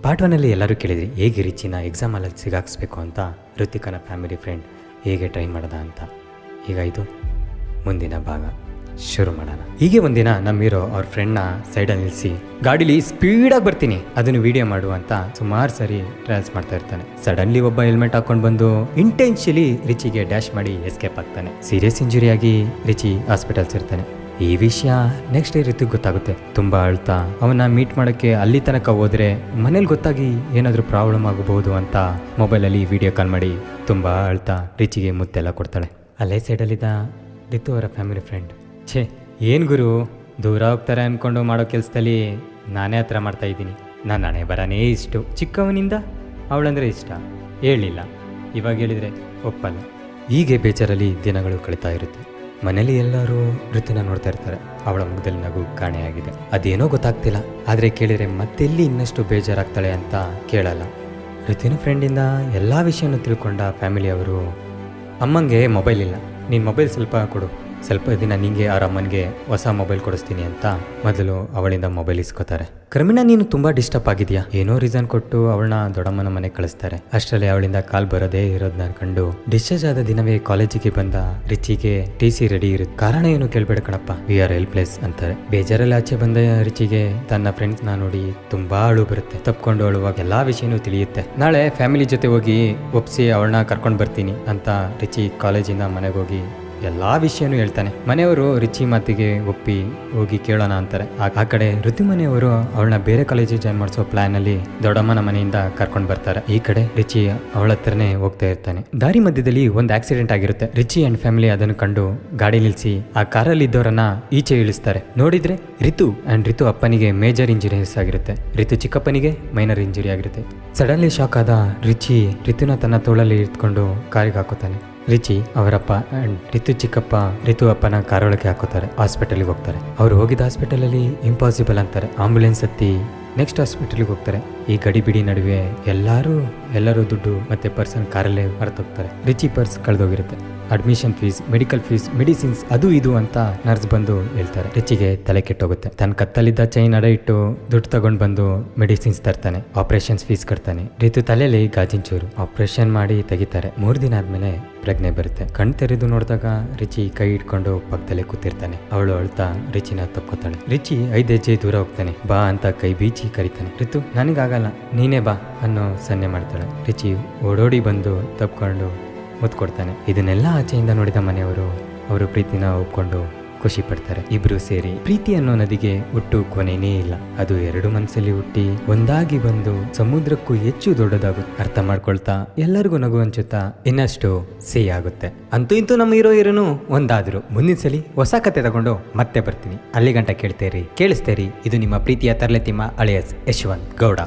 Part 1 ಎಲ್ಲರೂ ಕೇಳಿದ್ರಿ ಹೇಗೆ ರಿಚಿನ ಎಕ್ಸಾಮಲ್ಲಿ ಸಿಗಾಕ್ಸ್ಬೇಕು ಅಂತ ಋತಿಕನ ಫ್ಯಾಮಿಲಿ ಫ್ರೆಂಡ್ ಹೇಗೆ ಟ್ರೈ ಮಾಡ್ದ ಅಂತ. ಈಗ ಇದು ಮುಂದಿನ ಭಾಗ ಶುರು ಮಾಡೋಣ. ಹೀಗೆ ಒಂದಿನ ನಮ್ಮ ಹೀರೋ ಅವ್ರ ಫ್ರೆಂಡ್ನ ಸೈಡಲ್ಲಿ ನಿಲ್ಲಿಸಿ ಗಾಡೀಲಿ ಸ್ಪೀಡಾಗಿ ಬರ್ತೀನಿ ಅದನ್ನು ವಿಡಿಯೋ ಮಾಡು ಅಂತ ಸುಮಾರು ಸರಿ ಟ್ರಯಲ್ಸ್ ಮಾಡ್ತಾ ಇರ್ತಾನೆ. ಸಡನ್ಲಿ ಒಬ್ಬ ಹೆಲ್ಮೆಟ್ ಹಾಕೊಂಡು ಬಂದು ಇಂಟೆನ್ಷಿಯಲಿ ರಿಚಿಗೆ ಡ್ಯಾಶ್ ಮಾಡಿ ಎಸ್ಕೇಪ್ ಆಗ್ತಾನೆ. ಸೀರಿಯಸ್ ಇಂಜುರಿ ಆಗಿ ರಿಚಿ ಹಾಸ್ಪಿಟಲ್ಸ್ ಇರ್ತಾನೆ. ಈ ವಿಷಯ ನೆಕ್ಸ್ಟ್ ಡೇ ಋತಿಗೆ ಗೊತ್ತಾಗುತ್ತೆ. ತುಂಬಾ ಅಳ್ತಾ ಅವನ್ನ ಮೀಟ್ ಮಾಡೋಕ್ಕೆ ಅಲ್ಲಿ ತನಕ ಹೋದ್ರೆ ಮನೇಲಿ ಗೊತ್ತಾಗಿ ಏನಾದರೂ ಪ್ರಾಬ್ಲಮ್ ಆಗಬಹುದು ಅಂತ ಮೊಬೈಲಲ್ಲಿ ವಿಡಿಯೋ ಕಾಲ್ ಮಾಡಿ ತುಂಬಾ ಅಳ್ತಾ ರಿಚಿಗೆ ಮುತ್ತೆಲ್ಲ ಕೊಡ್ತಾಳೆ. ಅಲ್ಲೇ ಸೈಡಲ್ಲಿದ್ದ ರಿತು ಅವರ ಫ್ಯಾಮಿಲಿ ಫ್ರೆಂಡ್, ಛೇ ಏನು ಗುರು ದೂರ ಹೋಗ್ತಾರೆ ಅಂದ್ಕೊಂಡು ಮಾಡೋ ಕೆಲಸದಲ್ಲಿ ನಾನೇ ಹತ್ರ ಮಾಡ್ತಾ ಇದ್ದೀನಿ. ನಾನು ಹಣೆ ಬರನೇ ಇಷ್ಟು ಚಿಕ್ಕವನಿಂದ ಅವಳಂದ್ರೆ ಇಷ್ಟ ಹೇಳಿಲ್ಲ, ಇವಾಗ ಹೇಳಿದರೆ ಒಪ್ಪಲ್ಲ. ಹೀಗೆ ಬೇಜಾರಲ್ಲಿ ದಿನಗಳು ಕಳೀತಾ ಇರುತ್ತೆ. ಮನೇಲಿ ಎಲ್ಲರೂ ಋತುನ ನೋಡ್ತಾ ಇರ್ತಾರೆ. ಅವಳ ಮುಖದಲ್ಲಿ ನಗು ಕಾಣೆಯಾಗಿದೆ. ಅದೇನೋ ಗೊತ್ತಾಗ್ತಿಲ್ಲ, ಆದರೆ ಕೇಳಿದರೆ ಮತ್ತೆಲ್ಲಿ ಇನ್ನಷ್ಟು ಬೇಜಾರಾಗ್ತಾಳೆ ಅಂತ ಕೇಳಲ್ಲ. ಋತುವಿನ ಫ್ರೆಂಡಿಂದ ಎಲ್ಲ ವಿಷಯನೂ ತಿಳ್ಕೊಂಡ ಫ್ಯಾಮಿಲಿಯವರು, ಅಮ್ಮಂಗೆ ಮೊಬೈಲ್ ಇಲ್ಲ, ನೀನು ಮೊಬೈಲ್ ಸ್ವಲ್ಪ ಕೊಡು, ಸ್ವಲ್ಪ ದಿನ ನಿಂಗೆ ಅವ್ರ ಅಮ್ಮನಿಗೆ ಹೊಸ ಮೊಬೈಲ್ ಕೊಡಿಸ್ತೀನಿ ಅಂತ ಮೊದಲು ಅವಳಿಂದ ಮೊಬೈಲ್ ಇಸ್ಕೋತಾರೆ. ಕ್ರಮೇಣ ನೀನು ತುಂಬಾ ಡಿಸ್ಟರ್ಬ್ ಆಗಿದೆಯಾ ಏನೋ ರೀಸನ್ ಕೊಟ್ಟು ಅವಳನ್ನ ದೊಡ್ಡಮ್ಮನ ಮನೆಗೆ ಕಳಿಸ್ತಾರೆ. ಅಷ್ಟರಲ್ಲಿ ಅವಳಿಂದ ಕಾಲ್ ಬರೋದೇ ಇರೋದನ್ನ ಅನ್ಕೊಂಡು ಡಿಸ್ಚಾರ್ಜ್ ಆದ ದಿನವೇ ಕಾಲೇಜಿಗೆ ಬಂದ ರಿಚಿಗೆ TC ರೆಡಿ ಇರುತ್ತೆ. ಕಾರಣ ಏನು ಕೇಳ್ಬೇಡ ಕಣಪ್ಪ, ವಿ ಆರ್ ಹೆಲ್ಪ್ಲೆಸ್ ಅಂತಾರೆ. ಬೇಜಾರಲ್ಲಿ ಆಚೆ ಬಂದ ರಿಚಿಗೆ ತನ್ನ ಫ್ರೆಂಡ್ಸ್ ನ ನೋಡಿ ತುಂಬಾ ಅಳು ಬರುತ್ತೆ. ತಪ್ಕೊಂಡು ಅಳುವಾಗ ಎಲ್ಲಾ ವಿಷಯನೂ ತಿಳಿಯುತ್ತೆ. ನಾಳೆ ಫ್ಯಾಮಿಲಿ ಜೊತೆ ಹೋಗಿ ಒಪ್ಸಿ ಅವಳನ್ನ ಕರ್ಕೊಂಡು ಬರ್ತೀನಿ ಅಂತ ರಿಚಿ ಕಾಲೇಜಿಂದ ಮನೆಗೆ ಹೋಗಿ ಎಲ್ಲಾ ವಿಷಯನೂ ಹೇಳ್ತಾನೆ. ಮನೆಯವರು ರಿಚಿ ಮಾತಿಗೆ ಒಪ್ಪಿ ಹೋಗಿ ಕೇಳೋಣ ಅಂತಾರೆ. ಆ ಕಡೆ ಋತು ಮನೆಯವರು ಅವಳನ್ನ ಬೇರೆ ಕಾಲೇಜಿಗೆ ಜಾಯ್ನ್ ಮಾಡಿಸೋ ಪ್ಲಾನ್ ಅಲ್ಲಿ ದೊಡ್ಡಮ್ಮನ ಮನೆಯಿಂದ ಕರ್ಕೊಂಡು ಬರ್ತಾರೆ. ಈ ಕಡೆ ರಿಚಿ ಅವಳ ಹತ್ರನೇ ಹೋಗ್ತಾ ಇರ್ತಾನೆ. ದಾರಿ ಮಧ್ಯದಲ್ಲಿ ಒಂದು ಆಕ್ಸಿಡೆಂಟ್ ಆಗಿರುತ್ತೆ. ರಿಚಿ ಅಂಡ್ ಫ್ಯಾಮಿಲಿ ಅದನ್ನು ಕಂಡು ಗಾಡಿ ನಿಲ್ಲಿಸಿ ಆ ಕಾರಲ್ಲಿ ಇದ್ದವರನ್ನ ಈಚೆ ಇಳಿಸ್ತಾರೆ. ನೋಡಿದ್ರೆ ರಿತು ಅಪ್ಪನಿಗೆ ಮೇಜರ್ ಇಂಜುರೀಸ್ ಆಗಿರುತ್ತೆ. ರಿತು ಚಿಕ್ಕಪ್ಪನಿಗೆ ಮೈನರ್ ಇಂಜುರಿ ಆಗಿರುತ್ತೆ. ಸಡನ್ಲಿ ಶಾಕ್ ಆದ ರಿತುನ ತನ್ನ ತೋಳಲ್ಲಿ ಇಟ್ಕೊಂಡು ಕಾರಿಗೆ ಹಾಕೋತಾನೆ. ರಿಚಿ ಅವರಪ್ಪ ಅಂಡ್ ರಿತು ಚಿಕ್ಕಪ್ಪ ರಿತು ಅಪ್ಪನ ಕಾರೊಳಗೆ ಹಾಕೋತಾರೆ. ಹಾಸ್ಪಿಟಲ್ಗೆ ಹೋಗ್ತಾರೆ. ಅವ್ರು ಹೋಗಿದ್ದ ಹಾಸ್ಪಿಟಲಲ್ಲಿ ಇಂಪಾಸಿಬಲ್ ಅಂತಾರೆ. ಆಂಬುಲೆನ್ಸ್ ಹತ್ತಿ ನೆಕ್ಸ್ಟ್ ಹಾಸ್ಪಿಟಲ್ಗೆ ಹೋಗ್ತಾರೆ. ಈ ಗಡಿಬಿಡಿ ನಡುವೆ ಎಲ್ಲರೂ ದುಡ್ಡು ಮತ್ತೆ ಪರ್ಸನ್ ಕಾರಲ್ಲೇ ಹೊರತೋಗ್ತಾರೆ. ರಿಚಿ ಪರ್ಸ್ ಕಳೆದೋಗಿರುತ್ತೆ. Admission fees, medical fees, medicines ಅದು ಇದು ಅಂತ ನರ್ಸ್ ಬಂದು ಹೇಳ್ತಾರೆ. ರಿಚಿಗೆ ತಲೆ ಕೆಟ್ಟೋಗುತ್ತೆ. ತನ್ನ ಕತ್ತಲ್ಲಿದ್ದ ಚೈನ್ ಅಡ ಇಟ್ಟು ದುಡ್ಡು ತಗೊಂಡು ಬಂದು ಮೆಡಿಸಿನ್ಸ್ ತರ್ತಾನೆ. ಆಪರೇಷನ್ಸ್ ಫೀಸ್ ಕಟ್ತಾನೆ. ರಿತು ತಲೆಯಲ್ಲಿ ಗಾಜಿನ ಚೂರು ಆಪರೇಷನ್ ಮಾಡಿ ತೆಗಿತಾರೆ. 3 ದಿನ ಆದ್ಮೇಲೆ ಪ್ರಜ್ಞೆ ಬರುತ್ತೆ. ಕಣ್ ತೆರೆದು ನೋಡಿದಾಗ ರಿಚಿ ಕೈ ಇಟ್ಕೊಂಡು ಪಕ್ಕದಲ್ಲೇ ಕೂತಿರ್ತಾನೆ. ಅವಳು ಅಳ್ತಾ ರಿಚಿನ ತಕ್ಕೋತಾಳೆ. ರಿಚಿ 5 ಹೆಜ್ಜೆ ದೂರ ಹೋಗ್ತಾನೆ. ಬಾ ಅಂತ ಕೈ ಬೀಚಿ ಕರೀತಾನೆ. ರಿತು ನನಗಾಗಲ್ಲ ನೀನೇ ಬಾ ಅನ್ನೋ ಸನ್ನೆ ಮಾಡ್ತಾಳೆ. ರಿಚಿ ಓಡೋಡಿ ಬಂದು ತಪ್ಕೊಂಡು ಮುತ್ತು ಕೊಡ್ತಾನೆ. ಇದನ್ನೆಲ್ಲ ಆಚೆಯಿಂದ ನೋಡಿದ ಮನೆಯವರು ಅವರು ಪ್ರೀತಿನ ಒಪ್ಕೊಂಡು ಖುಷಿ ಪಡ್ತಾರೆ. ಇಬ್ರು ಸೇರಿ ಪ್ರೀತಿ ಅನ್ನೋ ನದಿಗೆ ಹುಟ್ಟು ಕೊನೆನೇ ಇಲ್ಲ. ಅದು 2 ಮನಸ್ಸಲ್ಲಿ ಹುಟ್ಟಿ ಒಂದಾಗಿ ಬಂದು ಸಮುದ್ರಕ್ಕೂ ಹೆಚ್ಚು ದೊಡ್ಡದಾಗುತ್ತೆ. ಅರ್ಥ ಮಾಡ್ಕೊಳ್ತಾ ಎಲ್ಲರಿಗೂ ನಗು ಹಂಚುತ್ತಾ ಇನ್ನಷ್ಟು ಸಿಹಿ ಆಗುತ್ತೆ. ಅಂತೂ ಇಂತೂ ನಮ್ಮ ಹೀರೋಯಿರನು ಒಂದಾದ್ರು. ಮುಂದಿನ ಸಲಿ ಹೊಸ ಕತೆ ತಗೊಂಡು ಮತ್ತೆ ಬರ್ತೀನಿ. ಅಲ್ಲಿ ಗಂಟ ಕೇಳಿಸ್ತೇರಿ. ಇದು ನಿಮ್ಮ ಪ್ರೀತಿಯ ತರಲೆತಿಮ್ಮ ಅಳಿಯಸ್ ಯಶವಂತ್ ಗೌಡ.